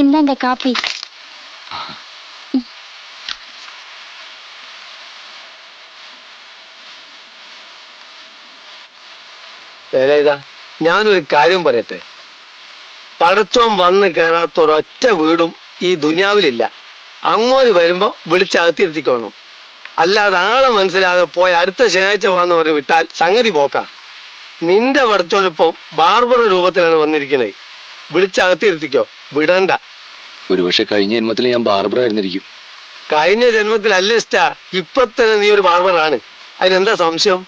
இந்தாங்க காபி. ഞാനൊരു കാര്യം പറയട്ടെ. പടച്ചോൻ വന്ന് കയറാത്ത ഒരൊറ്റ വീടും ഈ ദുനിയാവിലില്ല. അങ്ങോട്ട് വരുമ്പോ വിളിച്ചകത്തിരുത്തിക്കോണം. അല്ലാതെ ആളെ മനസ്സിലാതെ പോയി അടുത്ത ശനിയാഴ്ച വന്ന് പറഞ്ഞ് വിട്ടാൽ സംഗതി പോക്കാം. നിന്റെ പടച്ചോനിപ്പോ ബാർബറ രൂപത്തിലാണ് വന്നിരിക്കുന്നത്. വിളിച്ചകത്തിരുത്തിക്കോ, വിടണ്ട. ഒരുപക്ഷെ കഴിഞ്ഞ ജന്മത്തിൽ ഞാൻ ബാർബർ ആയിരുന്നിരിക്കും. കഴിഞ്ഞ ജന്മത്തിലല്ല ഇഷ്ടാ, ഇപ്പൊ തന്നെ നീ ഒരു ബാർബറാണ്. അതിനെന്താ സംശയം?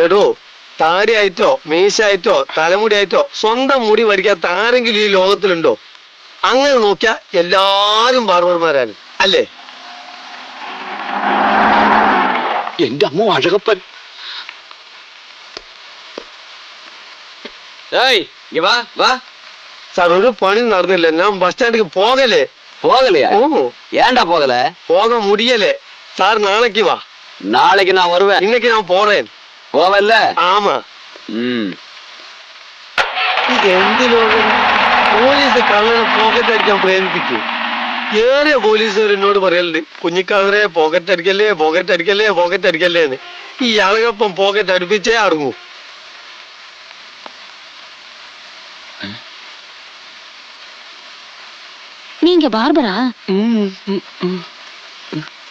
എടോ, താടിയായിട്ടോ മീശായിട്ടോ തലമുടിയായിട്ടോ സ്വന്തം മുടി വരിക്കാത്ത ആരെങ്കിലും ഈ ലോകത്തിലുണ്ടോ? അങ്ങനെ നോക്കിയാ എല്ലാരും ബാർബർമാരാണ്, അല്ലേ? എന്റെ അമ്മ അഴകപ്പൻ. സാർ, ഒരു പണി നടന്നില്ല. ഞാൻ ബസ് സ്റ്റാൻഡിലേക്ക് പോകലേ. போகலையா? ஏன்டா போகல? போக முடியலே சார். நாளைக்கு வா. நாளைக்கு நான் வருவேன். இன்னைக்கு நான் போறேன். போவல்ல? ஆமா. ഇത് എന്ത് ലോകം? പോലീസ് കള്ളനെ പോക്കറ്റ് അടിക്കാൻ പ്രേരിപ്പിക്കും. ഏറെ പോലീസുകാർ എന്നോട് പറയലുണ്ട്, കുഞ്ഞിക്കാതറെ പോക്കറ്റ് അടിക്കല്ലേ, പോക്കറ്റ് അടിക്കല്ലേ, പോക്കറ്റ് അടിക്കല്ലേ എന്ന്. ഈ അഴകപ്പം പോക്കറ്റ് അടുപ്പിച്ചേ അടങ്ങൂ. நீங்க பார்பரா?